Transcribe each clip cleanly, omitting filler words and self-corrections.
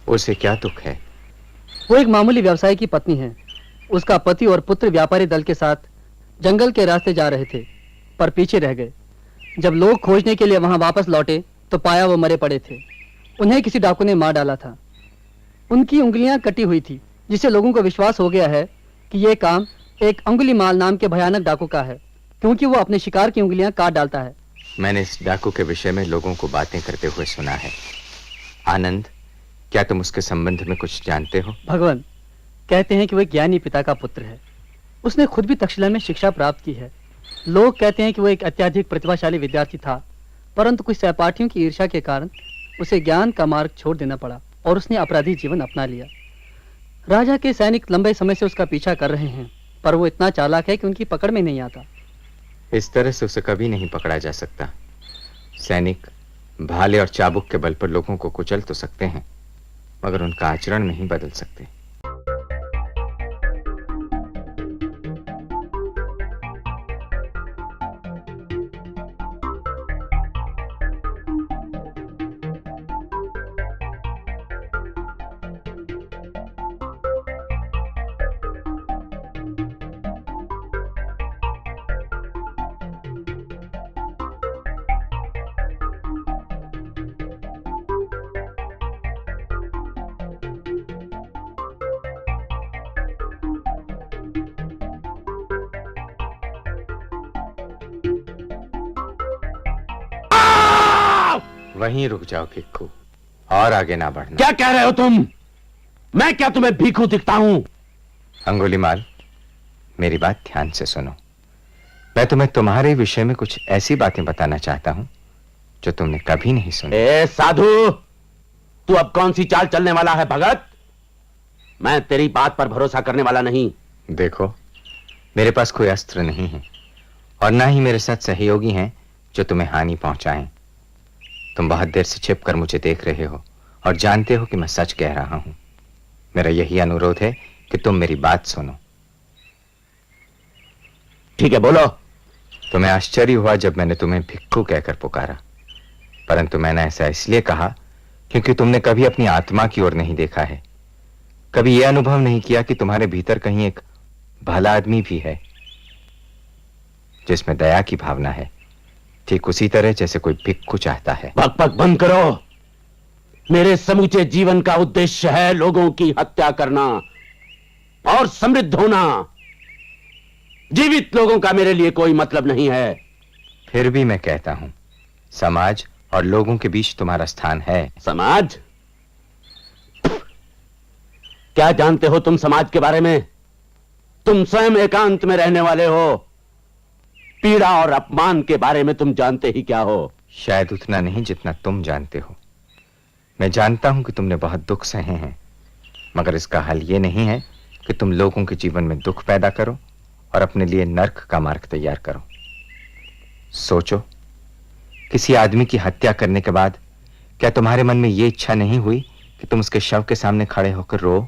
उसे क्या दुख है? वो एक मामूली व्यवसायी की पत्नी है। उसका पति और पुत्र व्यापारी दल के साथ जंगल के रास्ते जा रहे थे, पर पीछे रह गए। जब लोग खोजने के लिए वहां वापस लौटे तो पाया वो मरे पड़े थे। उन्हें किसी डाकू ने मार डाला था। उनकी उंगलियां कटी हुई थी, जिससे लोगों को विश्वास हो गया है कि ये काम एक अंगुलीमाल नाम के भयानक डाकू का है, क्योंकि वो अपने शिकार की उंगलियां काट डालता है। मैंने इस डाकू के विषय में लोगों को बातें करते हुए सुना है। आनंद, क्या तुम उसके संबंध में कुछ जानते हो? भगवान कहते हैं कि वो एक ज्ञानी पिता का पुत्र है। उसने खुद भी तक्षशिला में शिक्षा प्राप्त की है। लोग कहते हैं कि वो एक अत्यधिक प्रतिभाशाली विद्यार्थी था, परंतु कुछ सहपाठियों की ईर्ष्या के कारण उसे ज्ञान का मार्ग छोड़ देना पड़ा और उसने अपराधी जीवन अपना लिया। राजा के सैनिक लंबे समय से उसका पीछा कर रहे हैं, पर वो इतना चालाक है कि उनकी पकड़ में नहीं आता। इस तरह से उसे कभी नहीं पकड़ा जा सकता। सैनिक भाले और चाबुक के बल पर लोगों को कुचल तो सकते हैं, मगर उनका आचरण नहीं बदल सकते। वहीं रुक जाओ भिक्खू, और आगे ना बढ़ना। क्या कह रहे हो तुम? मैं क्या तुम्हें भिक्खू दिखता हूं? अंगुलीमाल, मेरी बात ध्यान से सुनो। मैं तुम्हें तुम्हारे विषय में कुछ ऐसी बातें बताना चाहता हूं जो तुमने कभी नहीं सुनी। ए साधु, तू अब कौन सी चाल चलने वाला है भगत? मैं तेरी बात पर भरोसा करने वाला नहीं। देखो, मेरे पास कोई अस्त्र नहीं है और ना ही मेरे साथ सहयोगी हैं जो तुम्हें हानि पहुंचाएं। तुम बहुत देर से छिपकर मुझे देख रहे हो और जानते हो कि मैं सच कह रहा हूं। मेरा यही अनुरोध है कि तुम मेरी बात सुनो। ठीक है, बोलो। तुम्हें आश्चर्य हुआ जब मैंने तुम्हें भिक्खू कहकर पुकारा, परंतु मैंने ऐसा इसलिए कहा क्योंकि तुमने कभी अपनी आत्मा की ओर नहीं देखा है। कभी यह अनुभव नहीं किया कि तुम्हारे भीतर कहीं एक भला आदमी भी है जिसमें दया की भावना है, ठीक उसी तरह जैसे कोई भिक्खू चाहता है। बकबक बंद करो। मेरे समूचे जीवन का उद्देश्य है लोगों की हत्या करना और समृद्ध होना। जीवित लोगों का मेरे लिए कोई मतलब नहीं है। फिर भी मैं कहता हूं, समाज और लोगों के बीच तुम्हारा स्थान है। समाज? क्या जानते हो तुम समाज के बारे में? तुम स्वयं एकांत में रहने वाले हो। पीड़ा और अपमान के बारे में तुम जानते ही क्या हो? शायद उतना नहीं जितना तुम जानते हो। मैं जानता हूं कि तुमने बहुत दुख सहे हैं, मगर इसका हल यह नहीं है कि तुम लोगों के जीवन में दुख पैदा करो और अपने लिए नर्क का मार्ग तैयार करो। सोचो, किसी आदमी की हत्या करने के बाद क्या तुम्हारे मन में यह इच्छा नहीं हुई कि तुम उसके शव के सामने खड़े होकर रो?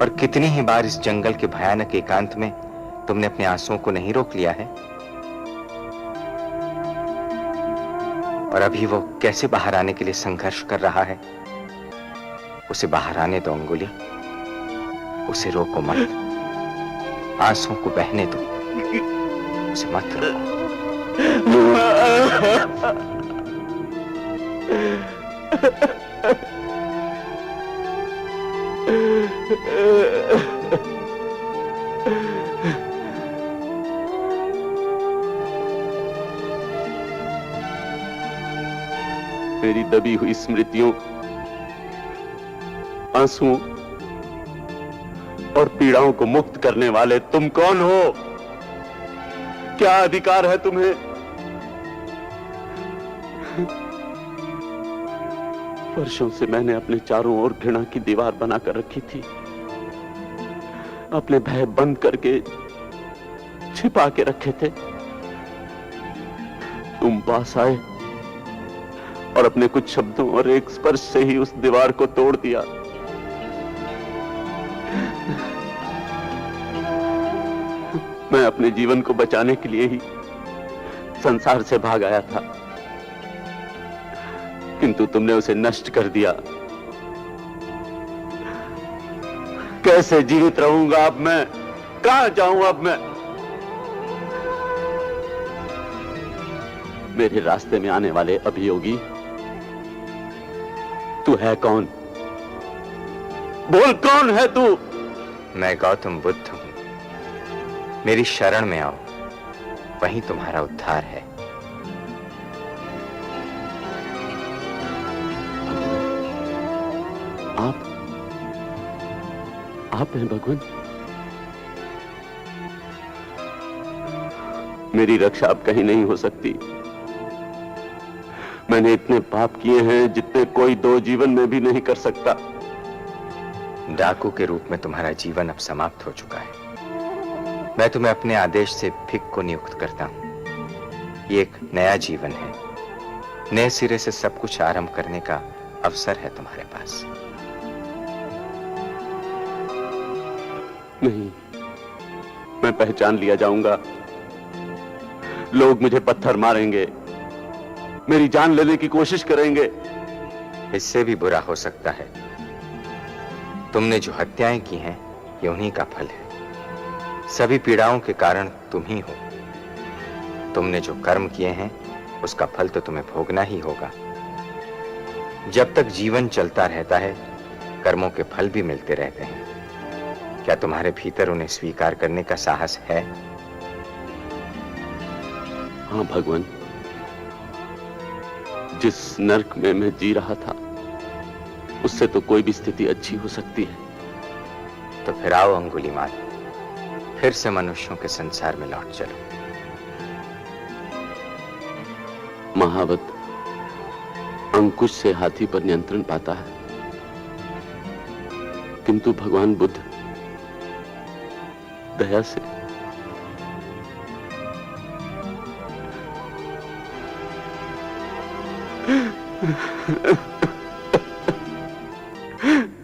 और कितनी ही बार इस जंगल के भयानक एकांत में तुमने अपने आंसुओं को नहीं रोक लिया है? और अभी वो कैसे बाहर आने के लिए संघर्ष कर रहा है। उसे बाहर आने दो अंगुली, उसे रोको मत। आंसुओं को बहने दो, उसे मत रोको। मेरी दबी हुई स्मृतियों, आंसुओं और पीड़ाओं को मुक्त करने वाले तुम कौन हो? क्या अधिकार है तुम्हें? वर्षों से मैंने अपने चारों ओर घृणा की दीवार बनाकर रखी थी। अपने भय बंद करके छिपा के रखे थे। तुम पास आए और अपने कुछ शब्दों और एक स्पर्श से ही उस दीवार को तोड़ दिया। मैं अपने जीवन को बचाने के लिए ही संसार से भाग आया था, किंतु तुमने उसे नष्ट कर दिया। कैसे जीवित रहूंगा अब मैं? कहां जाऊं अब मैं? मेरे रास्ते में आने वाले अभियोगी, तू है कौन? बोल, कौन है तू? मैं गौतम बुद्ध हूं। मेरी शरण में आओ, वहीं तुम्हारा उद्धार है। आप हैं भगवान? मेरी रक्षा अब कहीं नहीं हो सकती। मैंने इतने पाप किए हैं जितने कोई दो जीवन में भी नहीं कर सकता। डाकू के रूप में तुम्हारा जीवन अब समाप्त हो चुका है। मैं तुम्हें अपने आदेश से भिख को नियुक्त करता हूं। ये एक नया जीवन है। नए सिरे से सब कुछ आरंभ करने का अवसर है तुम्हारे पास। नहीं, मैं पहचान लिया जाऊंगा। लोग मुझे पत्थर मारेंगे, मेरी जान लेने की कोशिश करेंगे। इससे भी बुरा हो सकता है। तुमने जो हत्याएं की हैं, ये उन्हीं का फल है। सभी पीड़ाओं के कारण तुम ही हो। तुमने जो कर्म किए हैं, उसका फल तो तुम्हें भोगना ही होगा। जब तक जीवन चलता रहता है, कर्मों के फल भी मिलते रहते हैं। क्या तुम्हारे भीतर उन्हें स्वीकार करने का साहस है? हाँ भगवान, जिस नर्क में मैं जी रहा था, उससे तो कोई भी स्थिति अच्छी हो सकती है। तो फिर आओ अंगुलीमाल, फिर से मनुष्यों के संसार में लौट चलो। महावत अंकुश से हाथी पर नियंत्रण पाता है, किंतु भगवान बुद्ध दया से